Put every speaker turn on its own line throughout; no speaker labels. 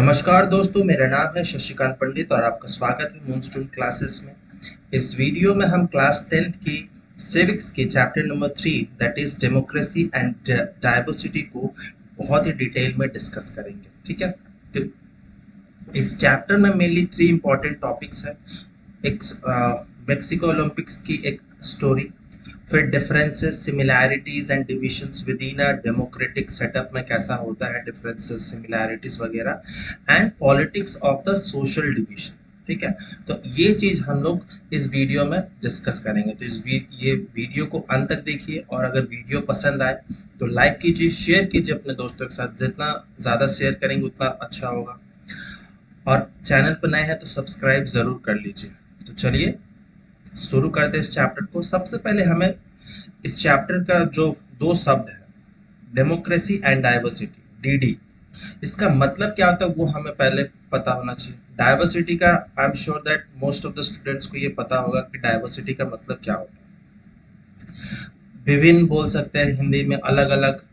नमस्कार दोस्तों, मेरा नाम है शशिकांत पंडित और आपका स्वागत है मूनस्टोन क्लासेस में। इस वीडियो में हम क्लास 10th की सिविक्स की chapter number 3 that is democracy and diversity को बहुत ही डिटेल में डिस्कस करेंगे। ठीक है, तो इस चैप्टर में मेनली 3 इंपॉर्टेंट टॉपिक्स है। एक मेक्सिको ओलंपिक्स की एक स्टोरी, फिर differences, similarities and divisions with in a democratic setup में कैसा होता है, डिफरेंसेस, सिमिलैरिटीज वगैरह, and politics of the social division. ठीक है, तो ये चीज हम लोग इस वीडियो में डिस्कस करेंगे। तो ये वीडियो को अंत तक देखिए और अगर वीडियो पसंद आए तो लाइक कीजिए, शेयर कीजिए अपने दोस्तों के साथ। जितना ज़्यादा शेयर करेंगे उतना अच्छा होगा, और चैनल पर नए हैं तो सब्सक्राइब ज़रूर कर लीजिए। तो चलिए शुरू करते हैं इस चैप्टर को। सबसे पहले हमें इस चैप्टर का जो 2 शब्द है, डेमोक्रेसी एंड डाइवर्सिटी, डीडी, इसका मतलब क्या होता है वो हमें पहले पता होना चाहिए। डाइवर्सिटी का I am sure that most of the students को ये पता होगा कि डाइवर्सिटी का मतलब क्या होता है। विभिन्न बोल सकते हैं हिंदी में, अलग अलग।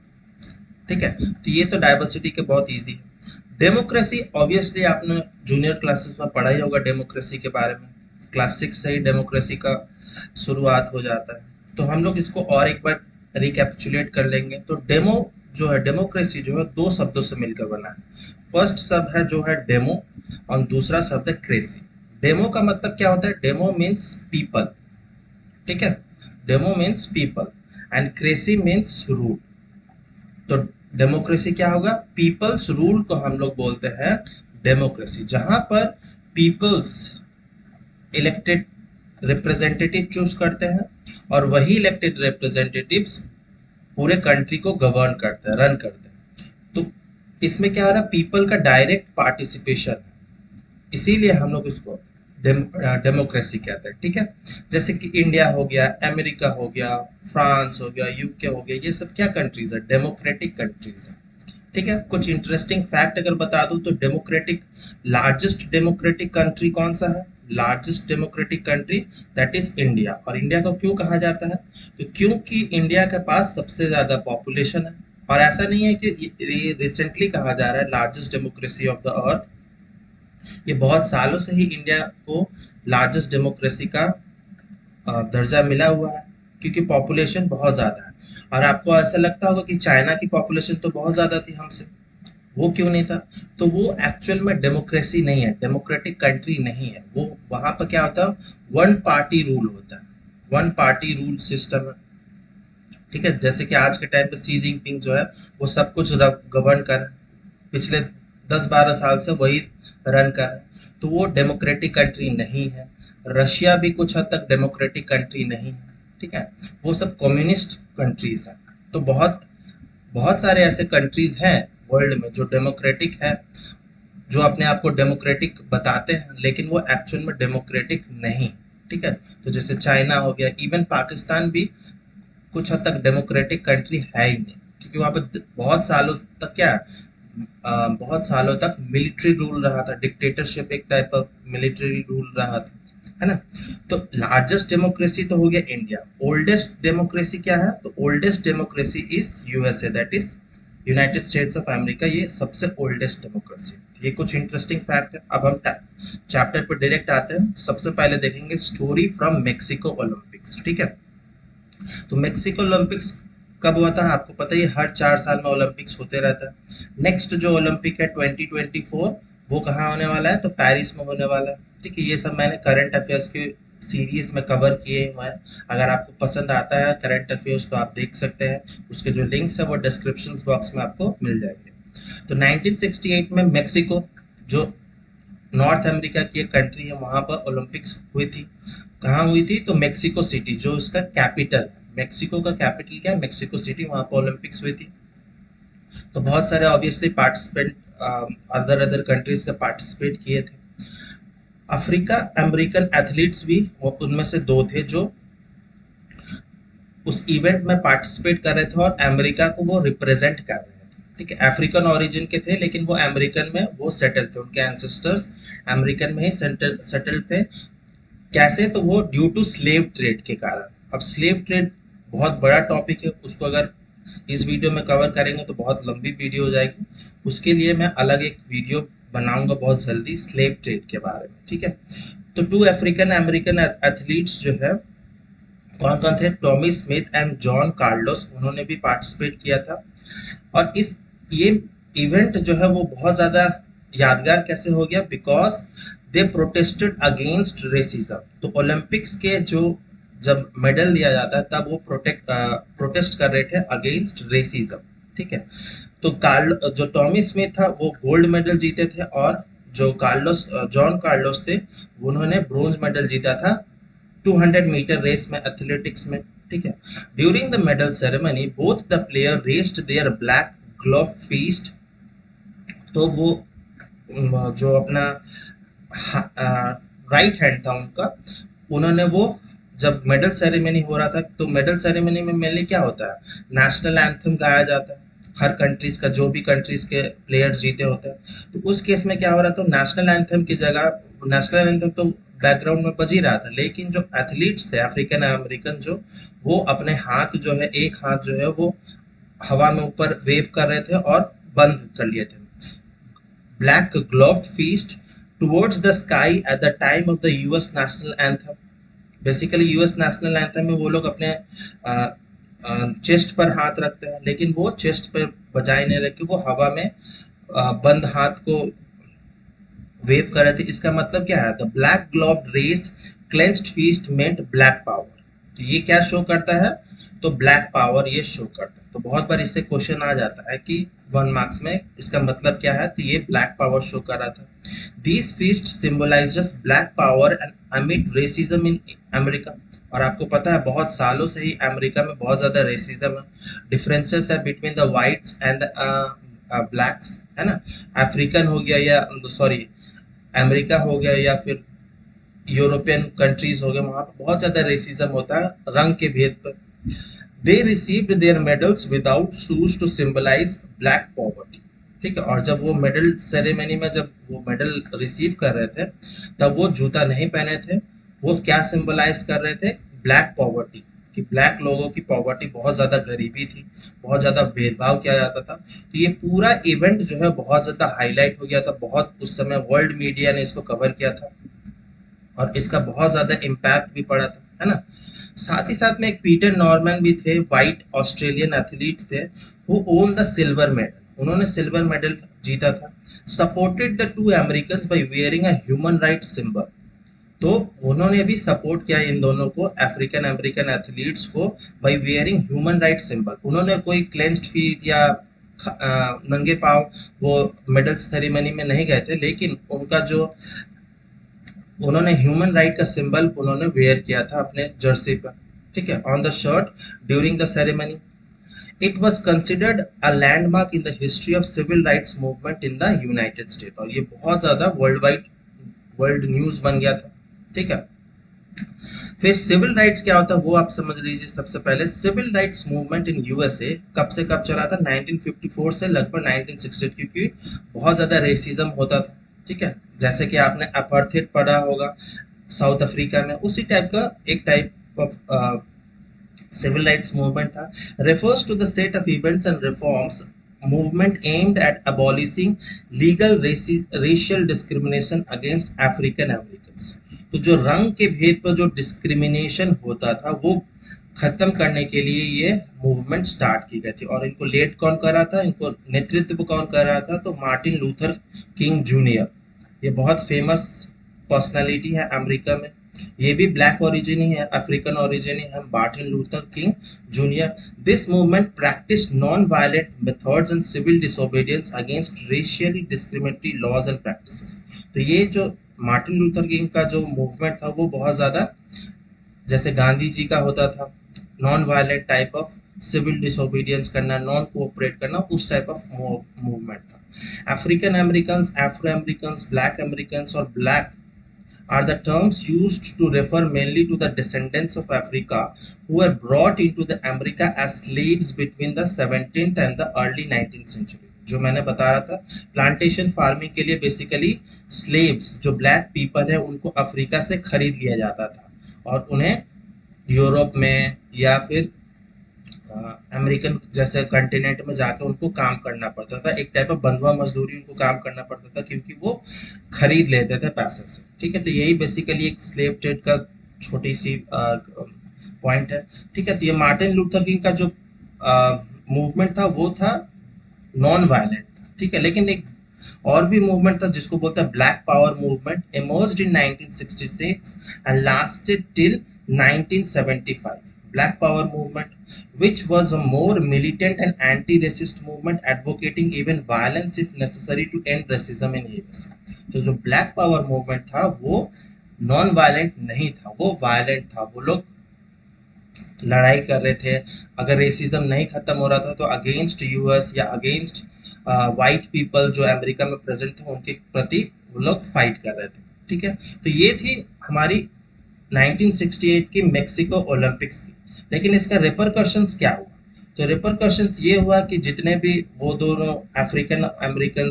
ठीक है, तो ये तो डाइवर्सिटी के बहुत इजी है। डेमोक्रेसी ऑब्वियसली आपने जूनियर क्लासेस में पढ़ा ही होगा डेमोक्रेसी के बारे में। क्लास 6 से ही डेमोक्रेसी का शुरुआत हो जाता है। तो हम लोग इसको और एक बार रिकैपिचुलेट कर लेंगे। तो डेमो जो है, डेमोक्रेसी जो है 2 शब्दों से मिलकर बना है। फर्स्ट शब्द है जो है डेमो और दूसरा शब्द है क्रेसी। डेमो का मतलब क्या होता है? Demo means people. ठीक है, demo means people and cracy means rule. तो डेमोक्रेसी क्या होगा? पीपल्स रूल को हम लोग बोलते हैं डेमोक्रेसी, जहां पर पीपल्स इलेक्टेड रिप्रेजेंटेटिव चूज करते हैं और वही इलेक्टेड रिप्रेजेंटेटिव्स पूरे कंट्री को गवर्न करते हैं, रन करते हैं। तो इसमें क्या हो रहा है? पीपल का डायरेक्ट पार्टिसिपेशन है, इसीलिए हम लोग इसको डेमोक्रेसी कहते हैं। ठीक है, जैसे कि इंडिया हो गया, अमेरिका हो गया, फ्रांस हो गया, यूके हो गया, ये सब क्या कंट्रीज है? डेमोक्रेटिक कंट्रीज है। ठीक है, कुछ इंटरेस्टिंग फैक्ट अगर बता दूं तो लार्जेस्ट डेमोक्रेटिक कंट्री कौन सा है? Largest democratic country that is India. और इंडिया को क्यों कहा जाता है? तो क्योंकि इंडिया के पास सबसे ज्यादा पॉपुलेशन है। और ऐसा नहीं है कि ये रिसेंटली कहा जा रहा है largest democracy of the earth. ये बहुत सालों से ही इंडिया को लार्जेस्ट डेमोक्रेसी का दर्जा मिला हुआ है, क्योंकि पॉपुलेशन बहुत ज़्यादा है। और आपको ऐसा लगता होगा कि चाइना की पॉपुलेशन तो बहुत ज़्यादा थी हमसे, वो क्यों नहीं था? तो वो एक्चुअल में डेमोक्रेसी नहीं है, डेमोक्रेटिक कंट्री नहीं है वो। वहाँ पर क्या होता है? वन पार्टी रूल होता है, वन पार्टी रूल सिस्टम है। ठीक है, जैसे कि आज के टाइम पे सी जिनपिंग जो है वो सब कुछ गवर्न कर, पिछले 10-12 साल से वही रन कर रहे हैं। तो वो डेमोक्रेटिक कंट्री नहीं है। रशिया भी कुछ हद तक डेमोक्रेटिक कंट्री नहीं है। ठीक है, वो सब कम्युनिस्ट कंट्रीज हैं। तो बहुत बहुत सारे ऐसे कंट्रीज हैं वर्ल्ड में जो डेमोक्रेटिक है, जो अपने आप को डेमोक्रेटिक बताते हैं, लेकिन वो एक्चुअल में डेमोक्रेटिक नहीं। ठीक है, तो जैसे चाइना हो गया, इवन पाकिस्तान भी कुछ हद तक डेमोक्रेटिक कंट्री है ही नहीं, क्योंकि वहाँ पे बहुत सालों तक क्या है, बहुत सालों तक मिलिट्री रूल रहा था, डिक्टेटरशिप एक टाइप ऑफ मिलिट्री रूल रहा था, है ना। तो लार्जेस्ट डेमोक्रेसी तो हो गया इंडिया। ओल्डेस्ट डेमोक्रेसी क्या है? तो oldest democracy is USA, that is United states of America. ये सबसे ओल्डेस्ट डेमोक्रेसी। ये कुछ इंटरेस्टिंग फैक्ट है। अब हम चैप्टर पर डायरेक्ट आते हैं। सबसे पहले देखेंगे स्टोरी फ्रॉम मेक्सिको ओलंपिक्स। ठीक है, तो मेक्सिको ओलंपिक्स कब हुआ था? आपको पता ही, हर 4 साल में ओलंपिक्स होते रहता है। नेक्स्ट जो ओलंपिक है 2024, वो कहाँ होने वाला है? तो पेरिस में होने वाला है। ठीक है, ये सब मैंने करंट अफेयर्स के सीरीज में कवर किए हुए हैं। अगर आपको पसंद आता है करंट अफेयर्स तो आप देख सकते हैं, उसके जो लिंक्स है वो डिस्क्रिप्शन बॉक्स में आपको मिल जाएंगे। तो 1968 में मेक्सिको, जो नॉर्थ अमेरिका की एक कंट्री है, वहाँ पर ओलंपिक्स हुई थी। कहाँ हुई थी? तो मेक्सिको सिटी, जो उसका कैपिटल है। मेक्सिको का कैपिटल क्या है? Mexico city. वहाँ पर ओलंपिक्स हुई थी। तो बहुत सारे ऑब्वियसली पार्टिसिपेंट अदर कंट्रीज के पार्टिसिपेट किए थे। अफ्रीका अमेरिकन एथलीट्स भी उनमें से 2 थे जो उस इवेंट में पार्टिसिपेट कर रहे थे और अमेरिका को वो रिप्रेजेंट कर रहे थे। ठीक है, अफ्रीकन ओरिजिन के थे, लेकिन वो अमेरिकन में वो सेटल थे, उनके एंसेस्टर्स अमेरिकन में ही सेटल थे। कैसे? तो वो ड्यू टू स्लेव ट्रेड के कारण। अब स्लेव ट्रेड बहुत बड़ा टॉपिक है, उसको अगर इस वीडियो में कवर करेंगे तो बहुत लंबी वीडियो हो जाएगी। उसके लिए मैं अलग एक वीडियो बनाऊंगा बहुत जल्दी स्लेव ट्रेड के बारे में, ठीक है। तो 2 अफ्रीकन अमेरिकन एथलीट्स जो है कौन कौन थे, Tommy Smith and John Carlos, उन्होंने भी पार्टिसिपेट किया था। और इस ये इवेंट जो है वो बहुत ज़्यादा यादगार कैसे हो गया, because they protested against racism. तो ओलंपिक्स के जो जब मेडल दिया जाता है तब वो प्रोटेस्ट कर रहे थे अगेंस्ट रेसिज्म, ठीक है। तो कार्ल जो टॉमी स्मिथ था वो गोल्ड मेडल जीते थे, और जो जॉन कार्लोस थे उन्होंने ब्रोंज मेडल जीता था 200 मीटर रेस में, एथलेटिक्स में, ठीक है। During the medal ceremony both the player raised their black glove fist. तो वो जो अपना राइट हैंड था उनका, उन्होंने वो जब मेडल सेरेमनी हो रहा था, तो मेडल सेरेमनी में मेनली क्या होता है, नेशनल एंथम गाया जाता है हर कंट्रीज का, जो भी कंट्रीज के प्लेयर जीते होते हैं। तो उस केस में क्या हो रहा था, नेशनल एंथम की जगह, नेशनल एंथम तो बैकग्राउंड में बज ही रहा था, लेकिन जो एथलीट्स थे अफ्रीकन अमेरिकन जो, वो अपने हाथ जो है, एक हाथ जो है वो हवा में ऊपर वेव कर रहे थे और बंद कर लिए थे। Black gloved fist towards the sky at the time of the US national anthem. Basically US national anthem में वो लोग अपने चेस्ट पर हाथ रखते हैं, लेकिन वो चेस्ट पर बजाय नहीं रखे, वो हवा में बंद हाथ को वेव कर रहे थे। इसका मतलब क्या है, the black gloved raised clenched fist meant black power. तो ये क्या शो करता है, तो ब्लैक पावर ये शो करता है। तो बहुत बार इससे क्वेश्चन आ जाता है कि 1 मार्क्स में इसका मतलब क्या है, तो ये ब्लैक पावर शो कर रहा था। This feast symbolizes black power and amid racism in America. और आपको पता है बहुत सालों से ही अमेरिका में बहुत ज्यादा रेसिज्म है, डिफरेंसेस है between the whites and blacks, है ना। अफ्रीकन हो गया या सॉरी अमेरिका हो गया या फिर यूरोपियन कंट्रीज हो गए, वहां पर बहुत ज्यादा रेसिज्म होता है रंग के भेद पर। They received their medals without shoes to symbolise black poverty, ठीक है। और जब वो मेडल सेरेमनी में जब वो मेडल रिसीव कर रहे थे तब वो जूता नहीं पहने थे। वो क्या सिंबलाइज कर रहे थे, ब्लैक पॉवर्टी, कि ब्लैक लोगों की पॉवर्टी, बहुत ज्यादा गरीबी थी, बहुत ज्यादा भेदभाव किया जाता था। तो ये पूरा इवेंट जो है बहुत ज्यादा हाईलाइट हो गया था, बहुत उस समय वर्ल्ड मीडिया ने इसको कवर किया था और इसका बहुत ज्यादा इम्पैक्ट भी पड़ा था, है ना। साथ ही साथ में एक पीटर नॉर्मन भी थे, वाइट ऑस्ट्रेलियन एथलीट थे, who won the silver medal. उन्होंने सिल्वर मेडल जीता था। Supported the 2 Americans by wearing a human right symbol. तो उन्होंने भी सपोर्ट किया इन दोनों को, अफ्रीकन अमेरिकन एथलीट्स को, by wearing human right symbol. उन्होंने कोई क्लेंच्ड फीट या नंगे पांव वो मेडल सेरेमनी में नहीं गए थे, लेकिन उनका जो उन्होंने ह्यूमन राइट का सिंबल उन्होंने वेयर किया था अपने जर्सी पर, ठीक है, on the shirt during the ceremony. It was considered a landmark in the history of civil rights movement in the United State. और ये बहुत ज्यादा वर्ल्ड न्यूज बन गया था, ठीक है। फिर सिविल राइट्स क्या होता है वो आप समझ लीजिए। सबसे पहले civil rights movement in USA कब से कब चला था, 1954 से लगभग 1960, क्योंकि बहुत ज्यादा रेसिज्म होता था, ठीक है। जैसे कि आपने अपार्थेड पढ़ा होगा साउथ अफ्रीका में, उसी टाइप का एक type of civil rights movement था। refers to the set of events and reforms movement aimed at abolishing legal racial discrimination against African Americans। तो जो रंग के भेद पर जो डिस्क्रिमिनेशन होता था वो खत्म करने के लिए ये मूवमेंट स्टार्ट की गई थी। और इनको लेड कौन कर रहा था, इनको नेतृत्व कौन कर रहा था, तो मार्टिन लूथर किंग जूनियर। ये बहुत फेमस पर्सनालिटी है अमेरिका में, ये भी ब्लैक ओरिजिन ही है, अफ्रीकन ओरिजिन ही है, Martin Luther King junior. This movement practice non violent methods and civil disobedience against racially discriminatory laws and practices. तो ये जो मार्टिन लूथर किंग का जो मूवमेंट था वो बहुत ज्यादा जैसे गांधी जी का होता था, non violent type of civil disobedience करना, नॉन कोऑपरेट करना, उस टाइप ऑफ मूवमेंट था। African American, Afro American, black American और black are the terms used to refer mainly to the descendants of Africa who were brought into the America as slaves between the 17th and the early 19th century। जो मैंने बता रहा था, plantation farming के लिए basically slaves जो black people है उनको अफ्रीका से खरीद लिया जाता था और उन्हें यूरोप में या फिर अमेरिकन जैसे कंटिनेंट में जाकर उनको काम करना पड़ता था, एक टाइप ऑफ बंधुआ मजदूरी उनको काम करना पड़ता था, क्योंकि वो खरीद लेते थे पैसे से। ठीक है, तो यही बेसिकली एक स्लेव ट्रेड का छोटी सी पॉइंट है। ठीक है, तो ये मार्टिन लूथर किंग का जो मूवमेंट था वो था नॉन वायलेंट था। ठीक है, लेकिन एक और भी मूवमेंट था जिसको बोलते हैं black power movement, emerged in 1966 and lasted till 1975। Black power movement which was a more militant and anti-racist movement advocating even violence if necessary to end racism in US। तो जो ब्लैक पावर मूवमेंट था वो non violent नहीं था, वो violent था। वो लोग लड़ाई कर रहे थे, अगर रेसिज्म नहीं खत्म हो रहा था तो अगेंस्ट यूएस या अगेंस्ट वाइट पीपल जो अमेरिका में प्रेजेंट थे उनके प्रति वो लोग फाइट कर रहे थे। ठीक है, तो ये थी हमारी 1968 की मेक्सिको ओलंपिक्स की। लेकिन इसका रिपरकशंस क्या हुआ? तो रिपरकशंस ये हुआ कि जितने भी वो दोनों अफ्रीकन अमेरिकन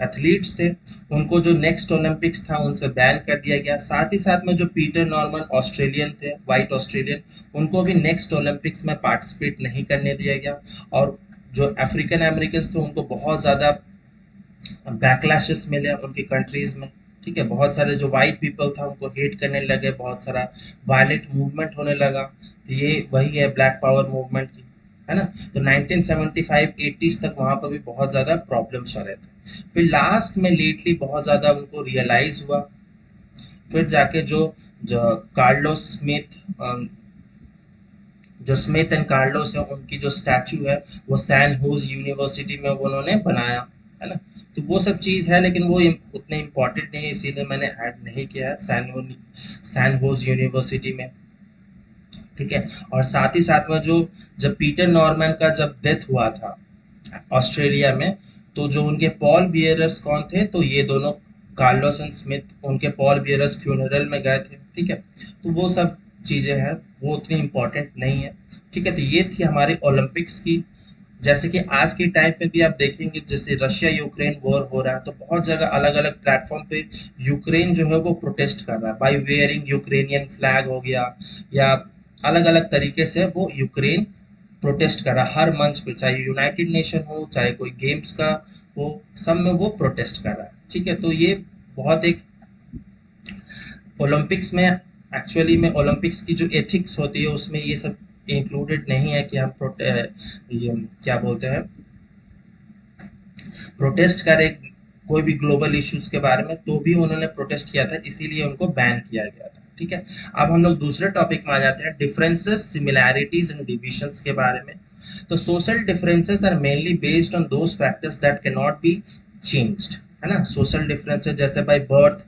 एथलीट्स थे उनको जो नेक्स्ट ओलंपिक्स था उनसे बैन कर दिया गया। साथ ही साथ में जो पीटर नॉर्मन ऑस्ट्रेलियन थे, वाइट ऑस्ट्रेलियन, उनको भी नेक्स्ट ओलंपिक्स में पार्टिसिपेट नहीं करने दिया गया। और जो अफ्रीकन अमेरिकन थे उनको बहुत ज़्यादा बैकलैशेस मिले उनकी कंट्रीज में। ठीक है, बहुत सारे जो वाइट पीपल था उनको हेट करने लगे, बहुत सारा वायलेंट मूवमेंट होने लगा। तो ये वही है ब्लैक पावर मूवमेंट की, है ना। तो 1975-80s तक वहाँ पर भी बहुत ज़्यादा प्रॉब्लम्स आ रहे थे। फिर लास्ट में लेटली बहुत ज़्यादा उनको रियलाइज हुआ। फिर जाके जो कार्लोस स्मिथ जो स्मिथ एंड कार्लोस है उनकी जो स्टैचू है वो सैन होज यूनिवर्सिटी में उन्होंने बनाया, है ना। तो वो सब चीज़ है, लेकिन वो उतने इम्पोर्टेंट नहीं है, इसीलिए मैंने ऐड नहीं किया है सैन होज यूनिवर्सिटी में। ठीक है, और साथ ही साथ में जो जब पीटर नॉर्मन का जब डेथ हुआ था ऑस्ट्रेलिया में, तो जो उनके पॉल बियरर्स कौन थे? तो ये दोनों कार्लोस एंड स्मिथ उनके पॉल बियरर्स फ्यूनरल में गए थे। ठीक है, तो वो सब चीज़ें हैं, वो उतनी इम्पोर्टेंट नहीं है। ठीक है, तो ये थी हमारी ओलंपिक्स की। जैसे कि आज के टाइम पे भी आप देखेंगे, जैसे रशिया यूक्रेन वॉर हो रहा है तो बहुत जगह अलग अलग प्लेटफॉर्म पे यूक्रेन जो है वो प्रोटेस्ट कर रहा है बाय वेयरिंग यूक्रेनियन फ्लैग हो गया, या अलग अलग तरीके से वो यूक्रेन प्रोटेस्ट कर रहा है हर मंच पे, चाहे यूनाइटेड नेशन हो चाहे कोई गेम्स का हो, सब में वो प्रोटेस्ट कर रहा है। ठीक है, तो ये बहुत एक ओलंपिक्स में एक्चुअली में ओलंपिक्स की जो एथिक्स होती है उसमें ये सब इंक्लूडेड नहीं है कि हम ये क्या बोलते हैं प्रोटेस्ट करें कोई भी ग्लोबल इश्यूज के बारे में, तो भी उन्होंने प्रोटेस्ट किया था, इसीलिए उनको बैन किया गया था। ठीक है, अब हम लोग दूसरे टॉपिक में आ जाते हैं, डिफरेंसेस, सिमिलैरिटीज एंड डिविजन्स के बारे में। तो social differences are mainly based on those factors that can not be changed, है ना। सोशल डिफरेंसेस जैसे by birth,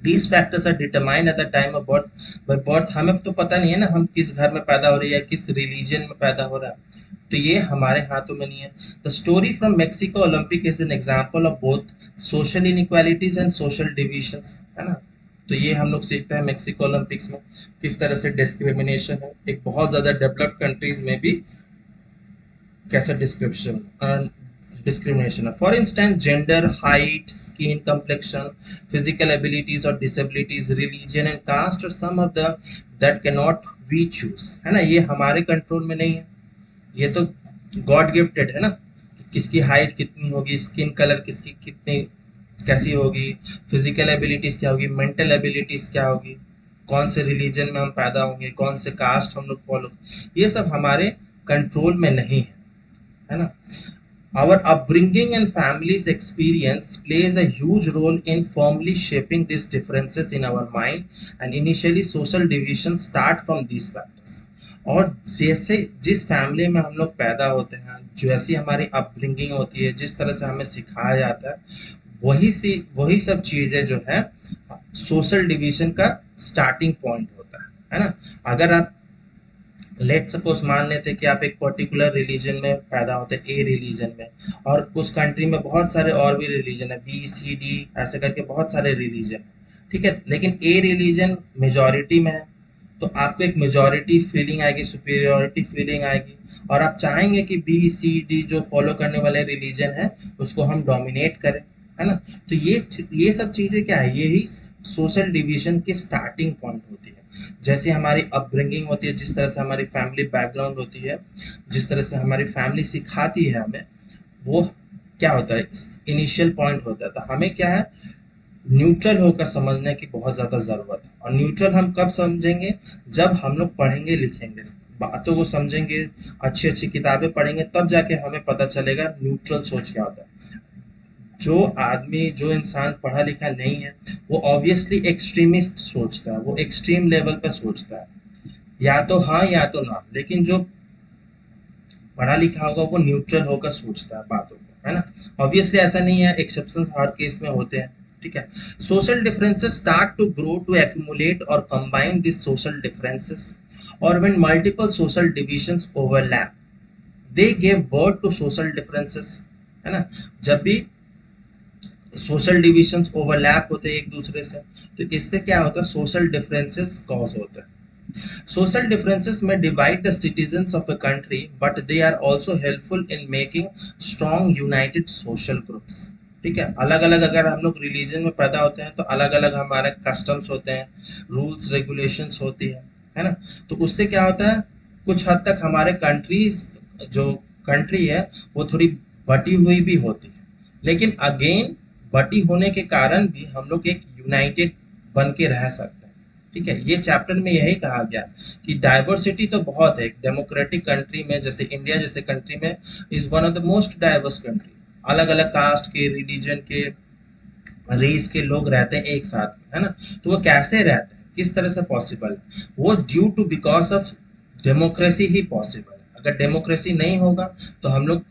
these factors are determined at the time of birth। by birth हमें तो पता नहीं है ना हम किस घर में पैदा हो रहे हैं या किस रिलीजन में पैदा हो रहा है, तो ये हमारे हाथों में नहीं है। The story from Mexico Olympic is an example of both social inequalities and social divisions, है ना। तो ये हम लोग सीखते हैं मेक्सिको ओलंपिक्स में किस तरह से डिस्क्रिमिनेशन है एक बहुत ज़्यादा डेवलप्ड कंट्रीज में भी कैसा discrimination. For instance, gender, height, skin complexion, physical abilities or disabilities, religion and caste are some of the that cannot we choose, है ना। ये हमारे कंट्रोल में नहीं है, ये तो गॉड गिफ्टेड है ना। किसकी हाइट कितनी होगी, स्किन कलर किसकी कितनी कैसी होगी, फिजिकल एबिलिटीज क्या होगी, मेंटल एबिलिटीज क्या होगी, कौन से रिलीजन में हम पैदा होंगे, कौन से कास्ट हम लोग फॉलो, ये सब हमारे कंट्रोल में नहीं है ना। Our upbringing and family's experience plays a huge role in firmly shaping these differences in our mind, and initially social divisions start from these factors। और जैसे जिस फैमिली में हम लोग पैदा होते हैं, जैसी हमारी अपब्रिंगिंग होती है, जिस तरह से हमें सिखाया जाता है, वही सब चीज़ें जो है सोशल डिवीजन का स्टार्टिंग पॉइंट होता है ना। अगर आप लेट सपोज मान लेते कि आप एक पर्टिकुलर रिलीजन में पैदा होते हैं, ए रिलीजन में, और उस कंट्री में बहुत सारे और भी रिलीजन है, बी सी डी ऐसे करके बहुत सारे रिलीजन है। ठीक है, लेकिन ए रिलीजन मेजॉरिटी में है, तो आपको एक मेजॉरिटी फीलिंग आएगी, सुपीरियोरिटी फीलिंग आएगी, और आप चाहेंगे कि बी सी डी जो फॉलो करने वाले रिलीजन है उसको हम डोमिनेट करें, है ना। तो ये सब चीज़ें क्या है, यही सोशल डिवीजन की स्टार्टिंग पॉइंट होती है। जैसे हमारी अपब्रिंगिंग होती है, जिस तरह से हमारी फैमिली बैकग्राउंड होती है, जिस तरह से हमारी फैमिली सिखाती है हमें, वो क्या होता है, इनिशियल पॉइंट होता है। तो हमें क्या है, न्यूट्रल होकर समझने की बहुत ज़्यादा ज़रूरत है। और न्यूट्रल हम कब समझेंगे, जब हम लोग पढ़ेंगे लिखेंगे, बातों को समझेंगे, अच्छी अच्छी किताबें पढ़ेंगे, तब जाके हमें पता चलेगा न्यूट्रल सोच क्या होता है। जो आदमी, जो इंसान पढ़ा लिखा नहीं है, वो ऑब्वियसली एक्सट्रीमिस्ट सोचता है, वो एक्सट्रीम लेवल पर सोचता है, या तो हाँ या तो ना। लेकिन जो पढ़ा लिखा होगा वो न्यूट्रल होकर सोचता है बातों को, है ना। ऑब्वियसली ऐसा नहीं है, एक्सेप्शंस हर केस में होते हैं, ठीक है। Social differences start to grow to accumulate और कंबाइन दिस सोशल डिफरेंसेस, और when multiple social divisions overlap they give birth to social differences, है ना। जब भी सोशल डिविजन्स ओवरलैप होते हैं एक दूसरे से, तो इससे क्या होता है, सोशल डिफरेंसेस कॉज होते हैं। Social differences may divide the citizens of a country, but they are also helpful in making strong, united social groups. ठीक है, अलग अलग अगर हम लोग रिलीजन में पैदा होते हैं तो अलग अलग हमारे कस्टम्स होते हैं, रूल्स रेगुलेशंस होती है ना। तो उससे क्या होता है, कुछ हद तक हमारे कंट्रीज, जो कंट्री है वो थोड़ी बटी हुई भी होती है, लेकिन अगेन बटी होने के कारण भी हम लोग एक यूनाइटेड बन के रह सकते हैं। ठीक है, ये चैप्टर में यही कहा गया कि डाइवर्सिटी तो बहुत है। डेमोक्रेटिक कंट्री में, जैसे इंडिया जैसे कंट्री में, is one of the most diverse country. अलग अलग कास्ट के, रिलीजन के, रेस के लोग रहते हैं एक साथ में, है ना। तो वो कैसे रहते हैं, किस तरह से पॉसिबल है, वो due to because of democracy ही पॉसिबल है। अगर डेमोक्रेसी नहीं होगा तो हम लोग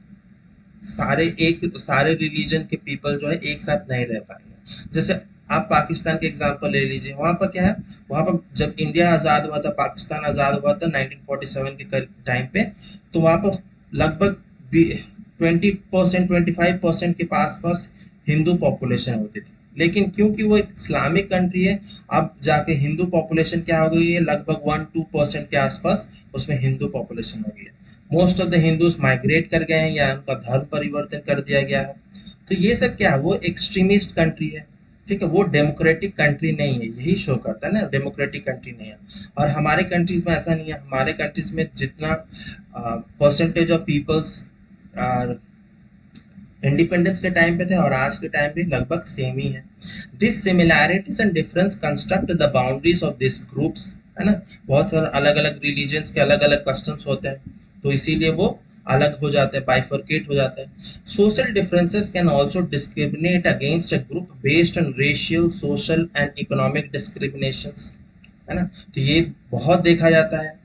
सारे रिलीजन के पीपल जो है एक साथ नहीं रह पाएंगे। जैसे आप पाकिस्तान के एग्जांपल ले लीजिए, वहाँ पर क्या है, वहाँ पर जब इंडिया आज़ाद हुआ था, पाकिस्तान आज़ाद हुआ था 1947 के टाइम पे, तो वहाँ पर लगभग 20%, 25% के पास हिंदू पॉपुलेशन होती थी। लेकिन क्योंकि वो एक इस्लामिक कंट्री है, अब जाके हिंदू पॉपुलेशन क्या हो गई है, लगभग 1-2% के आसपास उसमें हिंदू पॉपुलेशन हो गई है। Most of the Hindus migrate कर गए हैं या उनका धर्म परिवर्तन कर दिया गया है। तो ये सब क्या है, वो एक्सट्रीमिस्ट कंट्री है। ठीक है, वो डेमोक्रेटिक कंट्री नहीं है, यही शो करता है ना, डेमोक्रेटिक कंट्री नहीं है। और हमारे कंट्रीज में ऐसा नहीं है। हमारे कंट्रीज में जितना परसेंटेज ऑफ पीपल्स इंडिपेंडेंस के टाइम पे थे और आज के टाइम पे लगभग सेम ही है। This similarities and difference construct the boundaries of this groups, है ना। बहुत सारे अलग अलग रिलीजन्स के अलग अलग कस्टम्स होते हैं, तो इसीलिए वो अलग हो जाते हैं, बाइफर्केट हो जाते हैं। Social differences can also discriminate against a group based on racial, social and economic discriminations, है ना। तो ये बहुत देखा जाता है,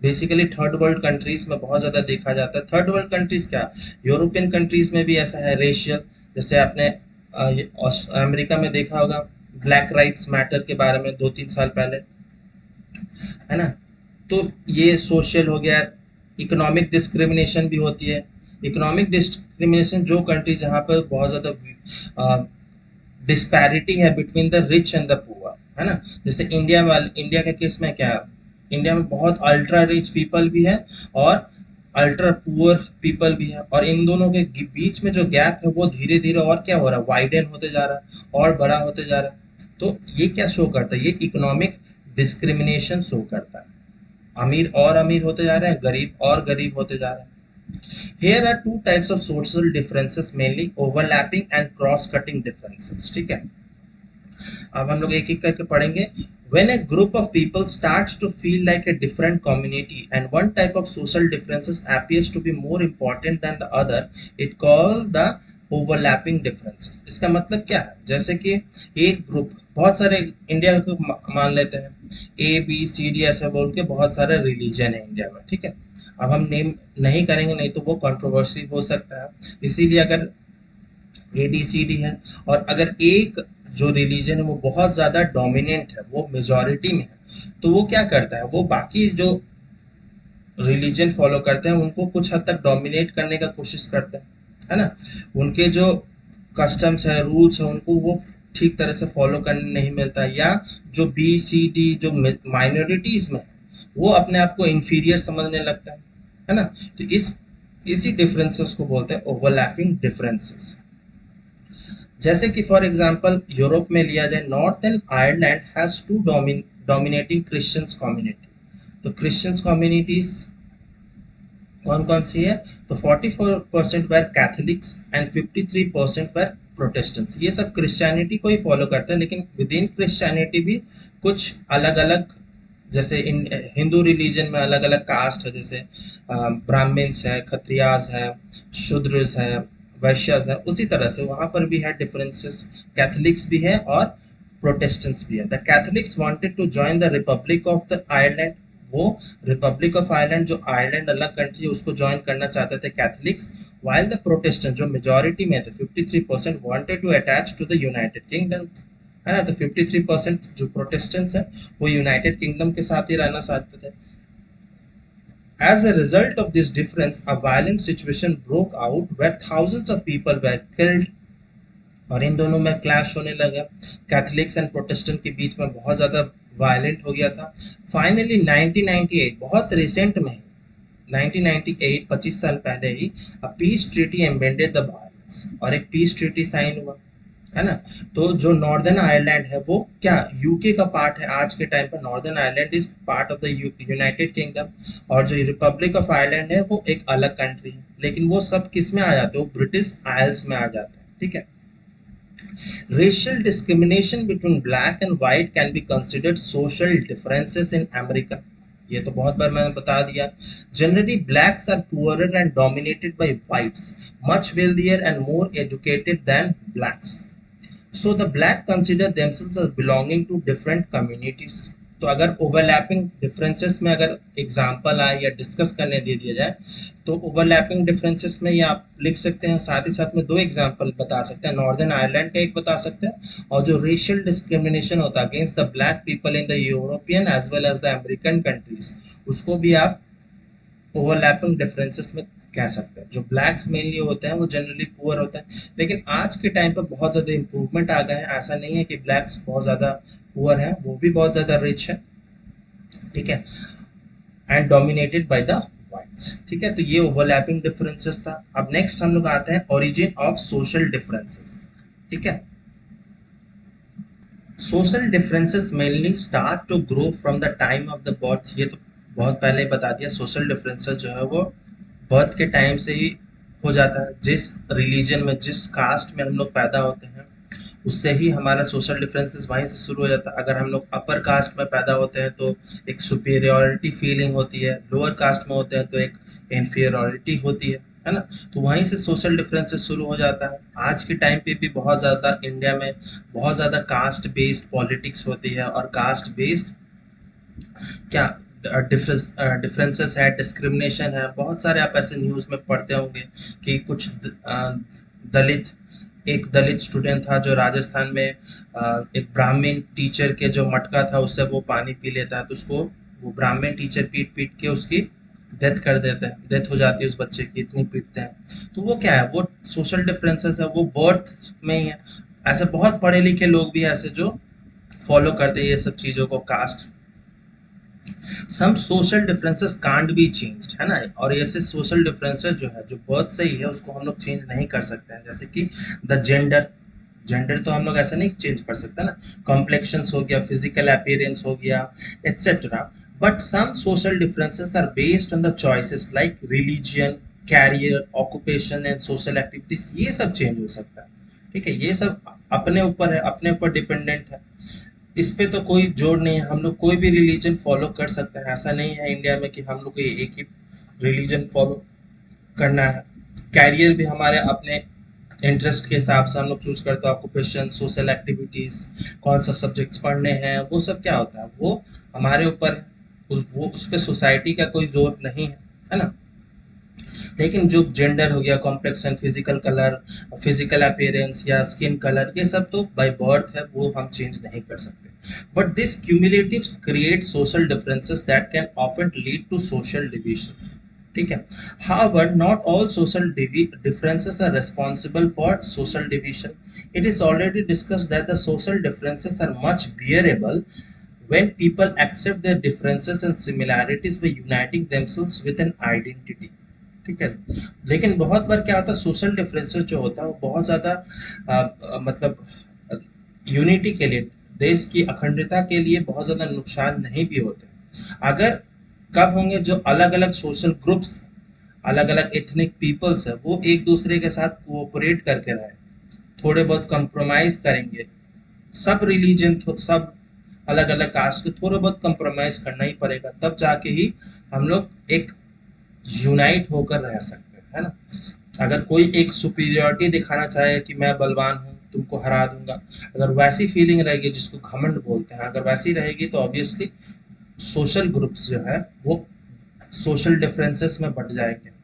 बेसिकली थर्ड वर्ल्ड कंट्रीज में बहुत ज़्यादा देखा जाता है। थर्ड वर्ल्ड कंट्रीज क्या, यूरोपियन कंट्रीज में भी ऐसा है, रेशियल। जैसे आपने अमेरिका में देखा होगा ब्लैक राइट्स मैटर के बारे में 2-3 साल पहले, है ना। तो ये सोशल हो गया। इकोनॉमिक डिस्क्रिमिनेशन भी होती है। इकोनॉमिक डिस्क्रिमिनेशन जो कंट्रीज जहाँ पर बहुत ज़्यादा डिस्पैरिटी है between the rich and the poor, है ना। जैसे इंडिया के केस में क्या है, इंडिया में बहुत अल्ट्रा रिच पीपल भी है और अल्ट्रा पुअर पीपल भी है, और इन दोनों के बीच में जो गैप है वो धीरे धीरे और क्या हो रहा है, वाइडन होते जा रहा है और बड़ा होते जा रहा है। तो ये क्या शो करता है, ये इकोनॉमिक डिस्क्रिमिनेशन शो करता है। अमीर और अमीर होते जा रहे हैं, गरीब और गरीब होते जा रहे हैं। Here are two types of social differences, mainly overlapping and cross-cutting differences. ठीक है, अब हम लोग एक एक करके पढ़ेंगे। When a group of people starts to feel like a different community and one type of social differences appears to be more important than the other, it called the overlapping differences. इसका मतलब क्या है, जैसे कि एक group, बहुत सारे India को मान लेते हैं, ABCD ऐसे बोल के बहुत सारे रिलीजन है इंडिया में, ठीक है। अब हम नेम नहीं करेंगे, नहीं तो वो कंट्रोवर्सी हो सकता है। इसीलिए अगर ABCD है और अगर एक जो रिलीजन है वो बहुत ज़्यादा डोमिनेंट है, वो मेजॉरिटी में है, तो वो क्या करता है, वो बाकी जो रिलीजन फॉलो करते हैं उनको कुछ हद तक डोमिनेट करने का कोशिश करते हैं, है ना। उनके जो कस्टम्स है, रूल्स है, उनको वो ठीक तरह से फॉलो करने नहीं मिलता, या जो BCD जो माइनॉरिटीज में है वो अपने आप को इंफीरियर समझने लगता है ना। तो इसी डिफरेंसेस को बोलते हैं ओवरलैपिंग डिफरेंसेस। जैसे कि फॉर एग्जांपल यूरोप में लिया जाए, Northern Ireland has to dominating Christians community. तो क्रिश्चियंस कम्युनिटीज कौन कौन सी है? तो 44% were Catholics and 53% were Protestants. ये सब क्रिश्चियनिटी को ही फॉलो करते हैं, लेकिन विद इन क्रिश्चियनिटी भी कुछ अलग अलग, जैसे इन हिंदू रिलीजन में अलग अलग कास्ट है, जैसे ब्राह्मण्स है, क्षत्रियास है, शूद्रस है, वैश्यस है, उसी तरह से वहां पर भी है डिफरेंसेस। कैथोलिक्स भी है और प्रोटेस्टेंट्स भी है। The Catholics wanted to join the Republic of the Ireland. वो रिपब्लिक ऑफ आयरलैंड, जो आयरलैंड अलग कंट्री है, उसको ज्वाइन करना चाहते थे कैथोलिक्स। वाइल द प्रोटेस्टेंट, जो मेजोरिटी में थे 53%, wanted to attach to the United Kingdom, है ना। तो 53% जो प्रोटेस्टेंट्स हैं वो यूनाइटेड किंगडम के साथ ही रहना चाहते थे। As a result of this difference, a violent situation broke out where thousands of people were killed, और इन दोनों में क्लैश होने लगा। कैथोलिक्स एंड प्रोटेस्टेंट के बीच में बहुत ज़्यादा वायलेंट हो गया था। फाइनली 1998, बहुत रिसेंट में 1998, 25 साल पहले ही, a peace treaty embedded the violence, और एक पीस ट्रीटी साइन हुआ, है ना। तो जो नॉर्दर्न आयरलैंड है वो क्या यूके का पार्ट है आज के टाइम पर। Northern Ireland is part of the United kingdom, और जो रिपब्लिक ऑफ आयरलैंड है वो एक अलग कंट्री है, लेकिन वो सब किस में आ जाते हैं? वो ब्रिटिश आइल्स में आ जाते हैं, ठीक है। Racial discrimination between black and white can be considered social differences in America. ये तो बहुत बार मैंने बता दिया। Generally, blacks are poorer and dominated by whites, much wealthier and more educated than blacks. So the black consider themselves as belonging to different communities. तो अगर overlapping differences में अगर एग्जांपल आए या डिस्कस करने दे दिया जाए, तो ओवरलैपिंग डिफरेंसेस में ये आप लिख सकते हैं। साथ ही साथ में दो एग्जांपल बता सकते हैं, नॉर्दर्न आयरलैंड का एक बता सकते हैं, और जो रेशियल डिस्क्रिमिनेशन होता है against the black people in the European as well as the American countries, उसको भी आप ओवरलैपिंग डिफरेंसेस में कह सकते हैं। जो ब्लैक्स मेनली होते हैं वो जनरली पुअर होते हैं, लेकिन आज के टाइम पर बहुत ज़्यादा इम्प्रूवमेंट आ गया है। ऐसा नहीं है कि ब्लैक्स बहुत ज़्यादा पुअर है, वो भी बहुत ज़्यादा रिच है, ठीक है, and dominated by the whites, ठीक है। तो ये ओवरलैपिंग डिफरेंसेस था। अब नेक्स्ट हम लोग आते हैं ओरिजिन ऑफ सोशल डिफरेंसेस, ठीक है। Social differences mainly start to grow from the time of the birth. ये तो बहुत पहले बता दिया, सोशल डिफरेंसेस जो है वो बर्थ के टाइम से ही हो जाता है। जिस रिलीजन में, जिस कास्ट में हम लोग पैदा होते हैं, उससे ही हमारा सोशल डिफरेंसेस वहीं से शुरू हो जाता है। अगर हम लोग अपर कास्ट में पैदा होते हैं तो एक सुपीरियरिटी फीलिंग होती है, लोअर कास्ट में होते हैं तो एक इन्फीरियरिटी होती है ना। तो वहीं से सोशल डिफरेंसेस शुरू हो जाता है। आज के टाइम पे भी बहुत ज़्यादा इंडिया में बहुत ज़्यादा कास्ट बेस्ड पॉलिटिक्स होती है, और कास्ट बेस्ड क्या डिफरेंसेस है, डिस्क्रिमिनेशन है। बहुत सारे आप ऐसे न्यूज़ में पढ़ते होंगे कि कुछ दलित, एक दलित स्टूडेंट था जो राजस्थान में एक ब्राह्मण टीचर के जो मटका था उससे वो पानी पी लेता है, तो उसको वो ब्राह्मण टीचर पीट पीट के उसकी डेथ कर देते हैं, डेथ हो जाती है उस बच्चे की, इतनी पीटते हैं। तो वो क्या है? वो सोशल डिफरेंसेस है, वो बर्थ में ही है। ऐसे बहुत पढ़े लिखे लोग भी ऐसे जो फॉलो करते हैं ये सब चीज़ों को, caste. Some social differences can't be changed, है ना। और ऐसे सोशल डिफरेंसेस जो है, जो बर्थ से ही है, उसको हम लोग चेंज नहीं कर सकते हैं। जैसे कि द जेंडर, जेंडर तो हम लोग ऐसे नहीं चेंज कर सकते ना। कॉम्प्लेक्शंस हो गया, फिजिकल अपीयरेंस हो गया, etcetera. But some social differences are based on the choices like religion, career, occupation and social activities. ये सब चेंज हो सकता है, ठीक है। ये सब अपने ऊपर है, अपने ऊपर डिपेंडेंट है। इस पे तो कोई जोड़ नहीं है, हम लोग कोई भी रिलीजन फॉलो कर सकते हैं। ऐसा नहीं है इंडिया में कि हम लोग को एक ही रिलीजन फॉलो करना है। कैरियर भी हमारे अपने इंटरेस्ट के हिसाब से हम लोग चूज करते हैं। ऑक्यूपेशन, सोशल एक्टिविटीज, कौन सा सब्जेक्ट्स पढ़ने हैं, वो सब क्या होता है, वो हमारे ऊपर है। वो उस पर सोसाइटी का कोई जोर नहीं है ना। लेकिन जो जेंडर हो गया, complexion, physical colour, physical appearance या स्किन कलर, ये सब तो बाय बर्थ है, वो हम चेंज नहीं कर सकते। But this cumulative create social differences that can often lead to social divisions, ठीक है। However, not all social differences are responsible for social division. It is already discussed that the social differences are much bearable when people accept their differences and similarities by uniting themselves with an identity, ठीक है। लेकिन बहुत बार क्या होता है, social differences जो होता है वो बहुत ज़्यादा मतलब यूनिटी के लिए देश की अखंडता के लिए बहुत ज़्यादा नुकसान नहीं भी होते। अगर कब होंगे, जो अलग अलग सोशल ग्रुप्स, अलग अलग एथनिक पीपल्स है, वो एक दूसरे के साथ कोऑपरेट करके रहे, थोड़े बहुत कंप्रोमाइज करेंगे। सब रिलीजन, सब अलग अलग कास्ट के थोड़े बहुत कंप्रोमाइज करना ही पड़ेगा, तब जाके ही हम लोग एक यूनाइट होकर रह सकते हैं, है ना। अगर कोई एक सुपीरियरिटी दिखाना चाहे कि मैं बलवान हूँ, तुमको हरा दूंगा, अगर वैसी फीलिंग रहेगी, जिसको घमंड बोलते हैं, अगर वैसी रहेगी, तो ऑब्वियसली सोशल ग्रुप्स जो है वो सोशल डिफरेंसेस में बढ़ जाएंगे।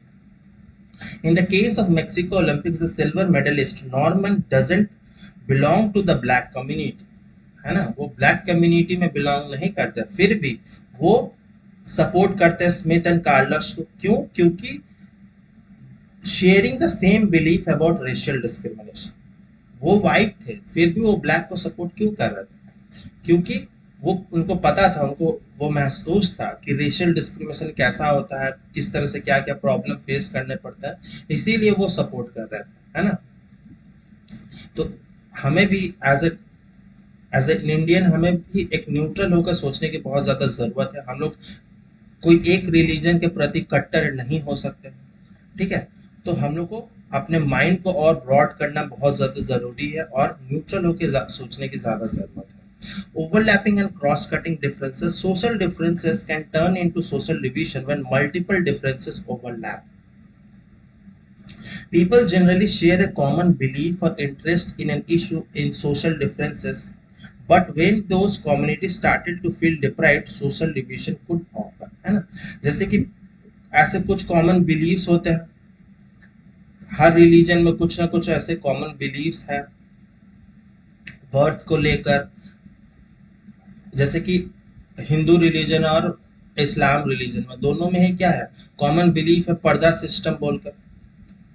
In the case of Mexico Olympics, the silver medalist Norman doesn't belong to the black community, है ना, वो ब्लैक कम्युनिटी में बिलोंग नहीं करते, फिर भी वो सपोर्ट करते हैं स्मिथ एंड कार्लोस को। क्यों? क्योंकि sharing the same belief about racial discrimination, वो वाइट थे फिर भी वो ब्लैक को सपोर्ट क्यों कर रहे थे? क्योंकि वो, उनको पता था, उनको वो महसूस था कि रेशियल डिस्क्रिमिनेशन कैसा होता है, किस तरह से क्या क्या प्रॉब्लम फेस करने पड़ता है, इसीलिए वो सपोर्ट कर रहे थे, है ना। तो हमें भी एज ए इंडियन हमें भी एक न्यूट्रल होकर सोचने की बहुत ज़्यादा ज़रूरत है। हम लोग कोई एक रिलीजन के प्रति कट्टर नहीं हो सकते, ठीक है। तो हम लोग को अपने माइंड को और ब्रॉड करना बहुत ज़्यादा ज़रूरी है, और न्यूट्रल होकर सोचने की ज़्यादा ज़रूरत है। Overlapping and cross-cutting differences, social differences can turn into social division when multiple differences overlap. People generally share a common belief or interest in an issue in social differences, but when those communities started to feel deprived, social division could occur, है ना। जैसे कि ऐसे कुछ common beliefs होते हैं, हर religion में कुछ ना कुछ ऐसे कॉमन बिलीव्स हैं बर्थ को लेकर। जैसे कि हिंदू रिलीजन और इस्लाम रिलीजन में, दोनों में ही क्या है, कॉमन बिलीफ है पर्दा सिस्टम बोलकर,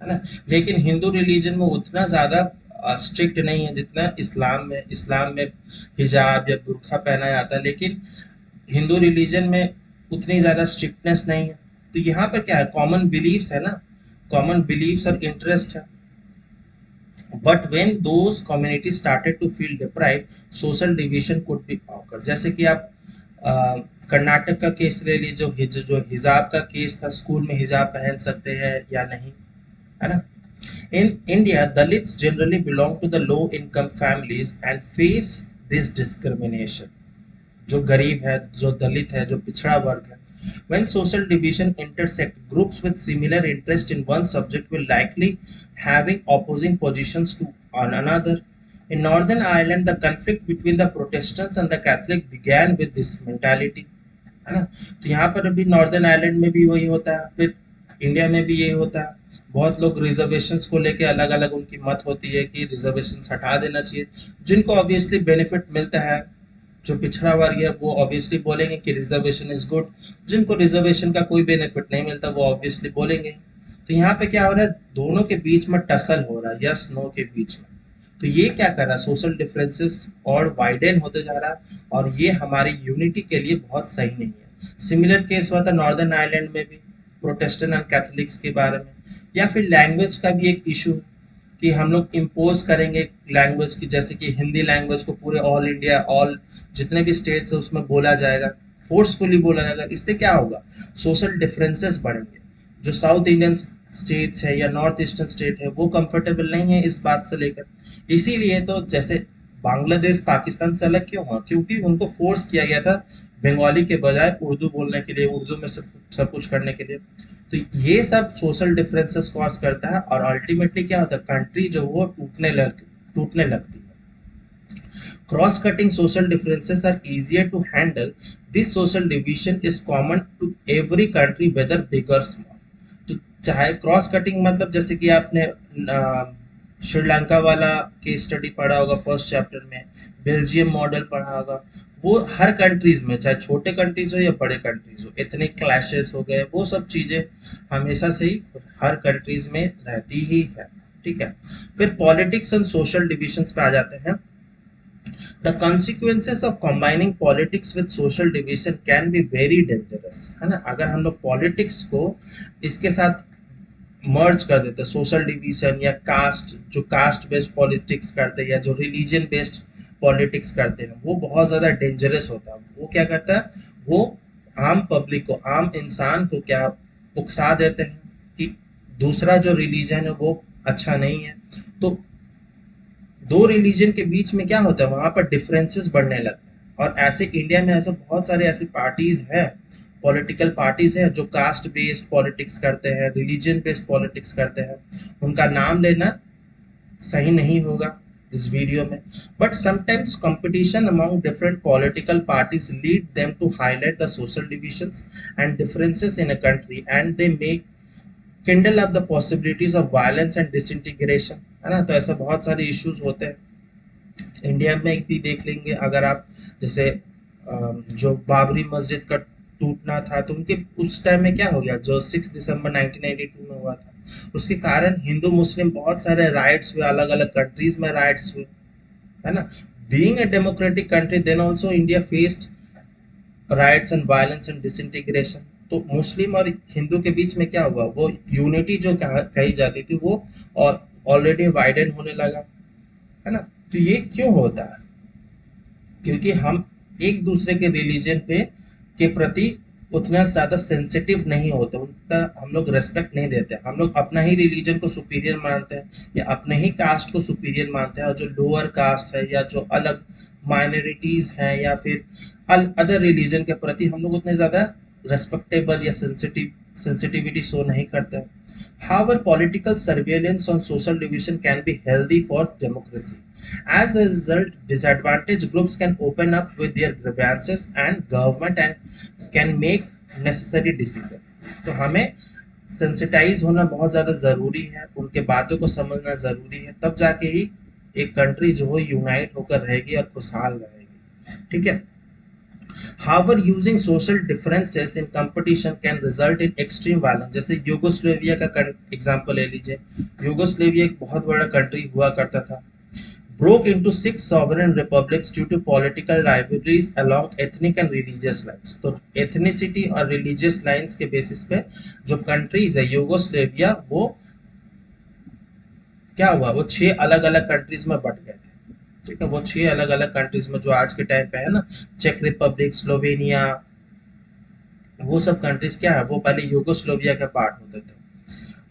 है ना। लेकिन हिंदू रिलीजन में उतना ज़्यादा स्ट्रिक्ट नहीं है जितना इस्लाम में। इस्लाम में हिजाब या बुर्खा पहना जाता है, लेकिन हिंदू रिलीजन में उतनी ज़्यादा स्ट्रिक्टनेस नहीं है। तो यहाँ पर क्या है, कॉमन बिलीव्स है ना, कॉमन बिलीव्स और इंटरेस्ट है। But when those community started to feel deprive, social division could be occur. जैसे कि आप कर्नाटक का केस ले लीजिए, जो हिजाब का केस था, स्कूल में हिजाब पहन सकते हैं या नहीं, है ना। In India, Dalits generally belong to the low income families and face this discrimination. जो गरीब है, जो दलित है, जो पिछड़ा वर्ग है, when social division intersect, groups with similar interest in one subject will likely having opposing positions to on another. In Northern Ireland, the conflict between the Protestants and the Catholic began with this mentality, है ना। तो यहाँ पर अभी northern Ireland में भी वही होता है, फिर इंडिया में भी यही होता है। बहुत लोग रिजर्वेशंस को लेके अलग अलग उनकी मत होती है कि रिजर्वेशंस हटा देना चाहिए, जिनको ऑब्वियसली बेनिफिट मिलता है। जो पिछड़ा वर्ग है वो ऑब्वियसली बोलेंगे कि रिजर्वेशन इज गुड, जिनको रिजर्वेशन का कोई बेनिफिट नहीं मिलता वो ऑब्वियसली बोलेंगे। तो यहाँ पे क्या हो रहा है, दोनों के बीच में टसल हो रहा है, यस नो के बीच में। तो ये क्या कर रहा है, सोशल डिफरेंसेस और वाइडेन होते जा रहा है, और ये हमारी यूनिटी के लिए बहुत सही नहीं है। सिमिलर केस हुआ था नॉर्दर्न आयरलैंड में भी, प्रोटेस्टेंट एंड कैथोलिक्स के बारे में। या फिर लैंग्वेज का भी एक इशू है कि हम लोग इम्पोज करेंगे लैंग्वेज की, जैसे कि हिंदी लैंग्वेज को पूरे ऑल इंडिया, ऑल जितने भी स्टेट्स है उसमें बोला जाएगा, फोर्सफुली बोला जाएगा। इससे क्या होगा, सोशल डिफरेंसेस बढ़ेंगे। जो साउथ इंडियन स्टेट्स है या नॉर्थ ईस्टर्न स्टेट है वो कंफर्टेबल नहीं है इस बात से लेकर। इसीलिए तो जैसे बांग्लादेश पाकिस्तान से अलग क्यों हुआ, क्योंकि उनको फोर्स किया गया था बंगाली के बजाय उर्दू बोलने के लिए, उर्दू में सब कुछ करने के लिए। तो ये सब सोशल डिफरेंसेस कॉज करता है, और अल्टीमेटली क्या होता है, कंट्री जो वो टूटने लगती है। Cross cutting social differences are easier to handle, this social division is common to every country whether big और स्मॉल। तो चाहे क्रॉस कटिंग मतलब, जैसे कि आपने श्रीलंका वाला केस स्टडी पढ़ा होगा फर्स्ट चैप्टर में, बेल्जियम मॉडल पढ़ा होगा, वो हर कंट्रीज में, चाहे छोटे कंट्रीज हो या बड़े कंट्रीज हो, एथनिक क्लैशेस हो गए, वो सब चीजें हमेशा से ही हर कंट्रीज में रहती ही है, ठीक है। फिर पॉलिटिक्स एंड सोशल डिविजन्स पे आ जाते हैं। The consequences of combining politics with social division can be very dangerous, है ना। अगर हम लोग पॉलिटिक्स को इसके साथ मर्ज कर देते, सोशल डिवीजन या कास्ट, जो कास्ट बेस्ड पॉलिटिक्स करते हैं या जो रिलीजन बेस्ड पॉलिटिक्स करते हैं वो बहुत ज़्यादा डेंजरस होता है। वो क्या करता है, वो आम पब्लिक को, आम इंसान को क्या उकसा देते हैं कि दूसरा जो रिलीजन है वो अच्छा नहीं है। तो दो रिलीजन के बीच में क्या होता है, वहां पर डिफरेंसेस बढ़ने लगते हैं। और ऐसे इंडिया में ऐसे बहुत सारे ऐसी पार्टीज हैं, पॉलिटिकल पार्टीज हैं जो कास्ट बेस्ड पॉलिटिक्स करते हैं, रिलीजन बेस्ड पॉलिटिक्स करते हैं। उनका नाम लेना सही नहीं होगा इस वीडियो में, but sometimes competition among different political parties lead them to highlight the social divisions and differences in a country and they make kindle up the possibilities of violence and disintegration, है ना। तो ऐसे बहुत सारे issues होते हैं India में भी देख लेंगे अगर आप। जैसे जो बाबरी मस्जिद का टूटना था तो उनके उस टाइम में क्या हो गया, जो 6 दिसंबर 1992 में हुआ था, उसके कारण हिंदू मुस्लिम बहुत सारे राइट्स हुए, अलग अलग कंट्रीज में राइट्स हुए, है ना। Being a democratic country then also India faced riots and violence and disintegration. तो मुस्लिम और हिंदू के बीच में क्या हुआ, वो यूनिटी जो कही जाती थी वो और ऑलरेडी वाइडन होने लगा, है ना। तो ये क्यों होता है, क्योंकि हम एक दूसरे के रिलीजन पे के प्रति उतना ज्यादा सेंसिटिव नहीं होते, उनका हम लोग रेस्पेक्ट नहीं देते। हम लोग अपना ही रिलीजन को सुपीरियर मानते हैं या अपने ही कास्ट को सुपीरियर मानते हैं, और जो लोअर कास्ट है या जो अलग माइनॉरिटीज हैं या फिर अदर रिलीजन के प्रति हम लोग उतने ज्यादा रेस्पेक्टेबल या सेंसिटिविटी शो नहीं करते हैं। However, political surveillance on social division can be healthy for democracy. As a result, disadvantaged groups can open up with their grievances and government and can make necessary decision. तो हमें sensitize होना बहुत ज़्यादा ज़रूरी है, उनके बातों को समझना ज़रूरी है, तब जाके ही एक कंट्री जो हो यूनाइट होकर रहेगी और खुशहाल रहेगी, ठीक है। However, using social differences in competition can result in extreme violence. जैसे यूगोस्लेविया का एग्जांपल ले लीजिए। यूगोस्लेविया एक बहुत बड़ा कंट्री हुआ करता था, broke into 6 sovereign republics due to political rivalries along ethnic and religious lines. तो ethnicity और religious lines के बेसिस पे जो कंट्रीज है यूगोस्लेविया, वो क्या हुआ, वो 6 अलग अलग कंट्रीज में बट गए थे, ठीक है। वो 6 अलग अलग कंट्रीज में जो आज के टाइम पे है ना, चेक रिपब्लिक, स्लोवेनिया, वो सब कंट्रीज क्या है, वो पहले यूगोस्लोविया के पार्ट होते थे।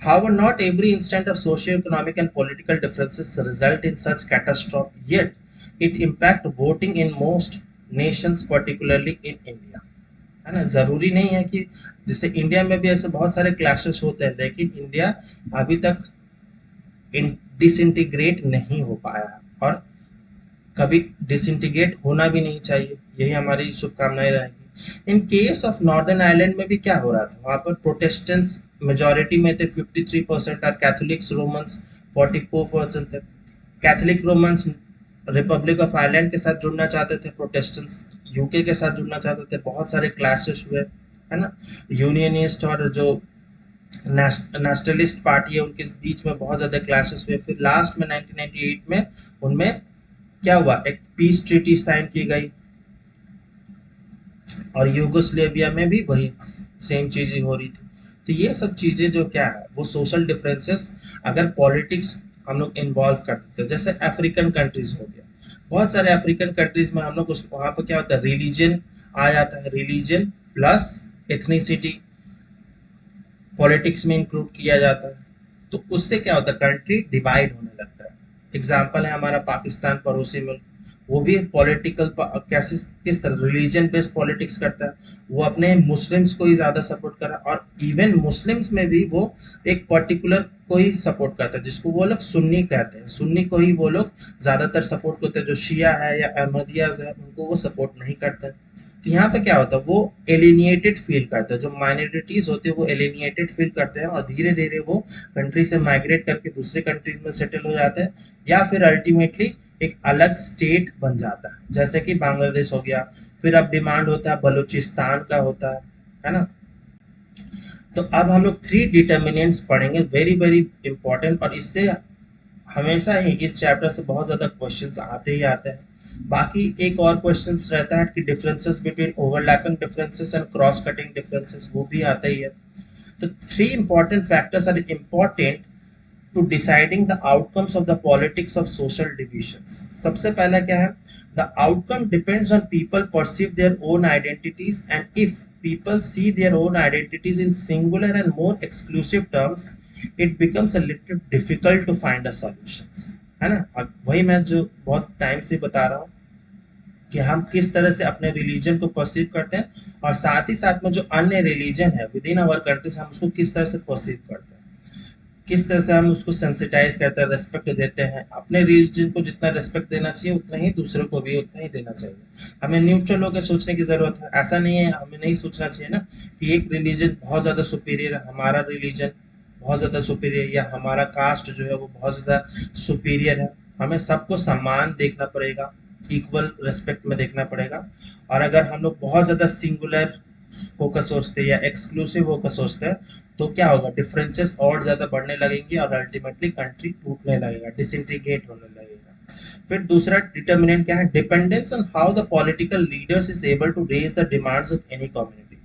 However, not every instant of socio-economic and political differences result in such catastrophe, yet it impact voting in most nations, particularly in India, है ना। जरूरी नहीं है कि जैसे इंडिया में भी ऐसे बहुत सारे क्लैशेस होते हैं, लेकिन इंडिया अभी तक डिसइंटीग्रेट नहीं हो पाया और कभी डिसइंटीग्रेट होना भी नहीं चाहिए, यही हमारी शुभकामनाएं रहेंगी। In case of northern Ireland में भी क्या हो रहा था, वहां पर प्रोटेस्टेंट्स मेजॉरिटी में थे 53% और कैथोलिक्स रोमन्स 44% थे। Catholic Romans Republic of Ireland के साथ जुड़ना चाहते थे, प्रोटेस्टेंट्स यूके के साथ जुड़ना चाहते थे, बहुत सारे क्लैशेस हुए, है ना। यूनियनिस्ट और जो नेशनलिस्ट पार्टी है उनके बीच में बहुत ज्यादा क्लैशेस हुए। फिर लास्ट में 1998 में उनमें क्या हुआ, एक पीस ट्रीटी साइन की गई, और यूगोस्लेविया में भी वही सेम चीजें हो रही थी। तो ये सब चीजें जो क्या है, वो सोशल डिफरेंसेस अगर पॉलिटिक्स हम लोग इन्वॉल्व करते थे, जैसे अफ्रीकन कंट्रीज हो गया, बहुत सारे अफ्रीकन कंट्रीज में हम लोग वहां पर क्या होता है, रिलीजन आ जाता है, रिलीजन प्लस एथनिसिटी पॉलिटिक्स में इंक्लूड किया जाता है। तो उससे क्या होता है, कंट्री डिवाइड होने लगता है। एग्जाम्पल है हमारा पाकिस्तान, पड़ोसी मुल्क, वो भी पॉलिटिकल कैसे किस तरह रिलीजन बेस्ड पॉलिटिक्स करता है, वो अपने मुस्लिम्स को ही ज्यादा सपोर्ट कर रहा है, और इवन मुस्लिम्स में भी वो एक पर्टिकुलर को ही सपोर्ट करता है, जिसको वो लोग सुन्नी कहते हैं, सुन्नी को ही वो लोग ज्यादातर सपोर्ट करते हैं। जो शिया है या अहमदियाज है उनको वो सपोर्ट नहीं करते हैं। तो यहाँ पे क्या होता है, वो एलिनिएटेड फील करते हैं, जो माइनॉरिटीज होते हैं वो एलिनिएटेड फील करते हैं, और धीरे धीरे वो कंट्री से माइग्रेट करके दूसरे कंट्रीज में सेटल हो जाते हैं, या फिर अल्टीमेटली एक अलग स्टेट बन जाता है, जैसे कि बांग्लादेश हो गया। फिर अब डिमांड होता है बलूचिस्तान का होता है ना। तो अब हम लोग 3 डिटर्मिनेंट्स पढ़ेंगे, वेरी वेरी इंपॉर्टेंट, और इससे हमेशा ही इस चैप्टर से बहुत ज्यादा क्वेश्चंस आते ही आते हैं। बाकी एक और क्वेश्चंस रहता है कि differences between overlapping differences and cross cutting differences, वो भी आता ही है। तो 3 important factors are important to deciding the outcomes of the politics of social divisions. सबसे पहला क्या है? The outcome depends on people perceive their own identities, and if people see their own identities in singular and more exclusive terms, it becomes a little difficult to find a solutions. है ना? अब वही मैं जो बहुत time से बता रहा हूँ कि हम किस तरह से अपने रिलीजन को परसीव करते हैं, और साथ ही साथ में जो अन्य रिलीजन है विद इन आवर कंट्रीज, हम उसको किस तरह से परसीव करते हैं, किस तरह से हम उसको सेंसिटाइज करते हैं, रेस्पेक्ट देते हैं। अपने रिलीजन को जितना रेस्पेक्ट देना चाहिए उतना ही दूसरों को भी उतना ही देना चाहिए। हमें न्यूट्रल होकर सोचने की जरूरत है। ऐसा नहीं है, हमें नहीं सोचना चाहिए ना कि एक रिलीजन बहुत ज्यादा सुपीरियर है, हमारा रिलीजन बहुत ज्यादा सुपीरियर, या हमारा कास्ट जो है वो बहुत ज्यादा सुपीरियर है। हमें सबको समान देखना पड़ेगा, इक्वल रेस्पेक्ट में देखना पड़ेगा। और अगर हम लोग बहुत ज्यादा सिंगुलर होकर सोचते हैं या एक्सक्लूसिव होकर सोचते हैं तो क्या होगा, डिफरेंसेस और ज्यादा बढ़ने लगेंगे और अल्टीमेटली कंट्री टूटने लगेगा, डिसइंटीग्रेट होने लगेगा। फिर दूसरा डिटर्मिनेंट क्या है? Dependence on how the political leaders is able to raise the demands of any community.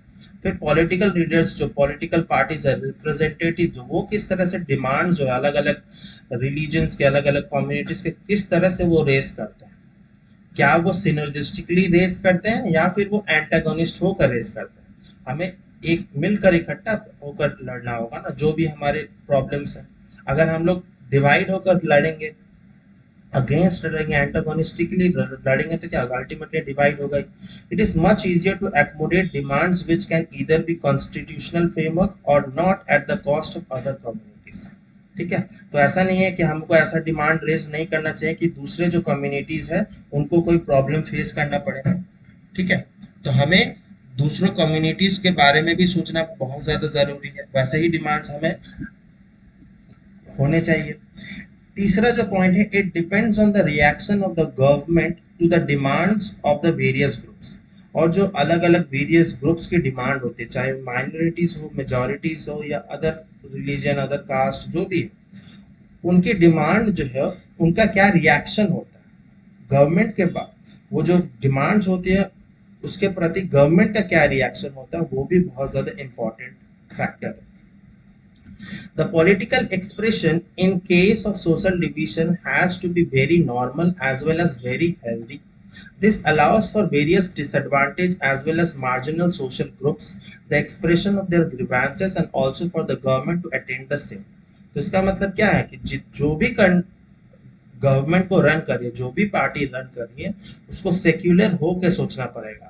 फिर पॉलिटिकल लीडर्स, जो पॉलिटिकल पार्टीज है, रिप्रेजेंटेटिव, जो वो किस तरह से डिमांड जो है अलग अलग रिलीजन्स के, अलग अलग कम्युनिटीज के, किस तरह से वो रेस करते हैं। क्या वो सिनर्जिस्टिकली रेस करते हैं या फिर वो एंटागोनिस्ट होकर रेस करते हैं। हमें एक मिलकर इकट्ठा होकर लड़ना होगा ना, जो भी हमारे प्रॉब्लम्स हैं। अगर हम लोग डिवाइड होकर लड़ेंगे, अगेंस्ट लड़ेंगे, एंटागोनिस्टिकली लड़ेंगे तो क्या होगा, अल्टीमेटली डिवाइड होगा। It is much easier to accommodate demands which can either be constitutional framework और not at the cost of other communities. ठीक है, तो ऐसा नहीं है कि हमको ऐसा डिमांड रेज नहीं करना चाहिए कि दूसरे जो कम्युनिटीज है उनको कोई प्रॉब्लम फेस करना पड़े। ठीक है, तो हमें दूसरों कम्युनिटीज के बारे में भी सोचना बहुत ज्यादा जरूरी है, वैसे ही डिमांड्स हमें होने चाहिए। तीसरा जो पॉइंट है, it depends on the reaction of the government to the demands of the various groups. और जो अलग अलग वेरियस ग्रुप्स की डिमांड होती है, चाहे माइनॉरिटीज हो, मेजॉरिटीज हो, या अदर रिलीजन, अदर कास्ट, जो भी, उनकी डिमांड जो है उनका क्या रिएक्शन होता है गवर्नमेंट के बाद, वो जो डिमांड्स होती है उसके प्रति गवर्नमेंट का क्या रिएक्शन होता है, वो भी बहुत ज्यादा इंपॉर्टेंट फैक्टर है। The political expression in case of social division has to be very normal as well as very healthy. This allows for various disadvantaged as well as marginal social groups the expression of their grievances and also for the government to attend the same. तो इसका मतलब क्या है कि जो भी government को run कर रही है, जो भी पार्टी रन कर रही है, उसको सेक्युलर होकर सोचना पड़ेगा,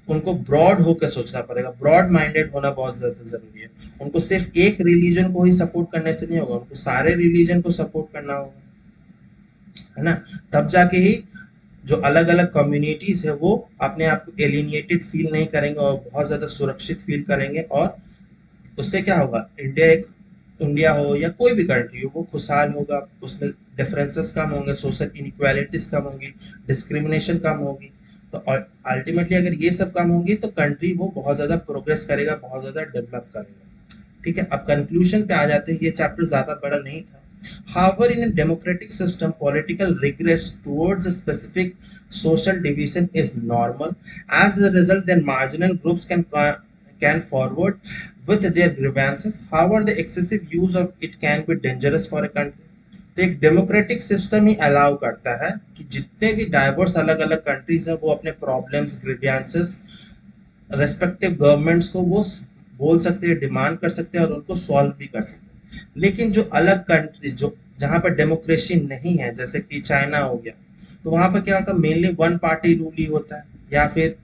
उनको ब्रॉड होकर सोचना पड़ेगा। ब्रॉड माइंडेड होना बहुत ज्यादा जरूरी है। उनको सिर्फ एक रिलीजन को ही सपोर्ट करने से नहीं होगा, उनको सारे रिलीजन को सपोर्ट करना होगा, है ना। तब जाके ही जो अलग अलग कम्युनिटीज है वो अपने आप को एलिनिएटेड फील नहीं करेंगे और बहुत ज्यादा सुरक्षित फील करेंगे, और उससे क्या होगा, इंडिया हो या कोई भी कंट्री हो वो खुशहाल होगा, उसमें डिफरेंसेस कम होंगे, सोशल इनइक्वालिटीज कम होंगी, डिस्क्रिमिनेशन कम होगी। तो अल्टीमेटली अगर ये सब काम होंगी तो कंट्री वो बहुत ज्यादा प्रोग्रेस करेगा, बहुत ज्यादा डेवलप करेगा। ठीक है, अब कंक्लूजन पे आ जाते हैं। ये चैप्टर ज्यादा बड़ा नहीं था। However, in a democratic system, political regress towards a specific social division is normal. As a result, then marginal groups can forward with their grievances. However, the excessive use of it can be dangerous for a country. तो एक democratic system ही allow करता है कि जितने भी diverse अलग अलग countries है वो अपने प्रॉब्लम्स, ग्रीवियंसेस रेस्पेक्टिव गवर्नमेंट्स को वो बोल सकते हैं, डिमांड कर सकते हैं और उनको सॉल्व भी कर सकते हैं। लेकिन जो अलग कंट्रीज जो जहाँ पर डेमोक्रेसी नहीं है, जैसे कि चाइना हो गया, तो वहां पर क्या होता है, मेनली वन पार्टी रूल ही होता है। या फिर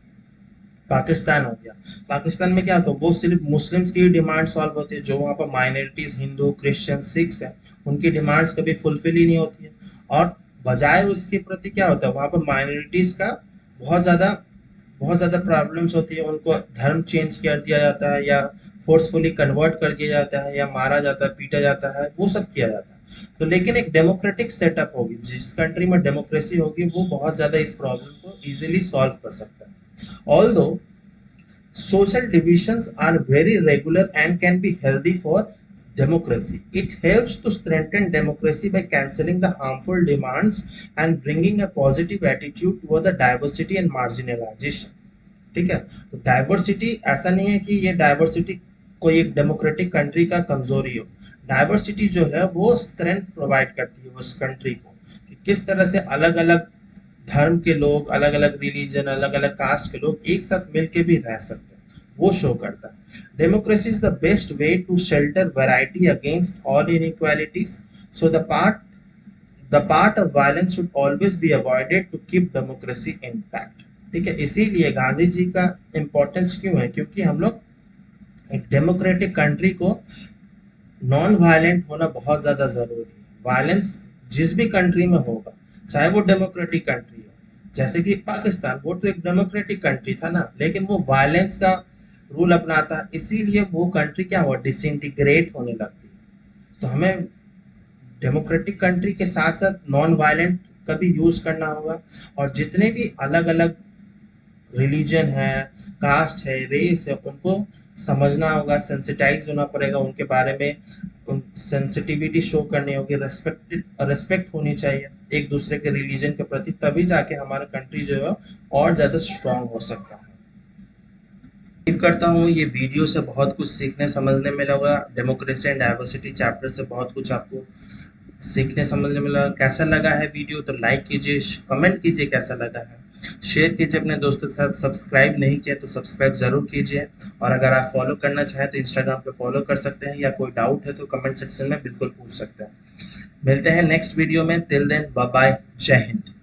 पाकिस्तान हो गया, पाकिस्तान में क्या होता है, वो सिर्फ मुस्लिम्स की डिमांड सॉल्व होती है। जो वहाँ पर माइनॉरिटीज हिंदू, क्रिश्चियन, सिख्स है, उनकी डिमांड्स कभी फुलफिल ही नहीं होती है। और बजाय उसके प्रति क्या होता है, वहाँ पर माइनॉरिटीज का बहुत ज़्यादा प्रॉब्लम्स होती है। उनको धर्म चेंज कर दिया जाता है, या फोर्सफुली कन्वर्ट कर दिया जाता है, या मारा जाता है, पीटा जाता है, वो सब किया जाता है। तो लेकिन एक डेमोक्रेटिक सेटअप होगी, जिस कंट्री में डेमोक्रेसी होगी, वो बहुत ज़्यादा इस प्रॉब्लम को इजीली सॉल्व कर सकता है। Although social divisions are very regular and can be healthy for democracy, it helps to strengthen democracy by cancelling the harmful demands and bringing a positive attitude toward the diversity and marginalization. ठीक है, तो diversity ऐसा नहीं है कि ये diversity कोई एक डेमोक्रेटिक कंट्री का कमजोरी हो। डाइवर्सिटी जो है वो स्ट्रेंथ प्रोवाइड करती है उस कंट्री को कि किस तरह से अलग अलग धर्म के लोग, अलग अलग रिलीजन, अलग अलग कास्ट के लोग एक साथ मिलके भी रह सकते हैं, वो शो करता है। Democracy is the best way to shelter variety against all inequalities, so the part of violence should always be avoided to keep democracy intact. ठीक है, इसीलिए गांधी जी का इंपॉर्टेंस क्यों है, क्योंकि हम लोग एक डेमोक्रेटिक कंट्री को नॉन वायलेंट होना बहुत ज़्यादा ज़रूरी है। वायलेंस जिस भी कंट्री में होगा, चाहे वो डेमोक्रेटिक कंट्री हो, जैसे कि पाकिस्तान, वो तो एक डेमोक्रेटिक कंट्री था ना, लेकिन वो वायलेंस का रूल अपनाता, इसीलिए वो कंट्री क्या हुआ, डिसइंटीग्रेट होने लगती। तो हमें डेमोक्रेटिक कंट्री के साथ साथ नॉन वायलेंट का भी यूज़ करना होगा, और जितने भी अलग अलग रिलीजन है, कास्ट है, रेस है, उनको समझना होगा, सेंसिटाइज होना पड़ेगा उनके बारे में, सेंसिटिविटी शो करनी होगी, रेस्पेक्ट होनी चाहिए एक दूसरे के रिलीजन के प्रति, तभी जाके हमारा कंट्री जो है और ज़्यादा स्ट्रांग हो सकता है। उम्मीद करता हूँ ये वीडियो से बहुत कुछ सीखने समझने मिला होगा। डेमोक्रेसी एंड डाइवर्सिटी चैप्टर से बहुत कुछ आपको सीखने समझने मिला। कैसा लगा है वीडियो तो लाइक कीजिए, कमेंट कीजिए कैसा लगा है, शेयर कीजिए अपने दोस्तों के साथ। सब्सक्राइब नहीं किया तो सब्सक्राइब ज़रूर कीजिए, और अगर आप फॉलो करना चाहें तो इंस्टाग्राम पे फॉलो कर सकते हैं, या कोई डाउट है तो कमेंट सेक्शन में बिल्कुल पूछ सकते हैं। मिलते हैं नेक्स्ट वीडियो में, टिल देन बाय बाय, जय हिंद।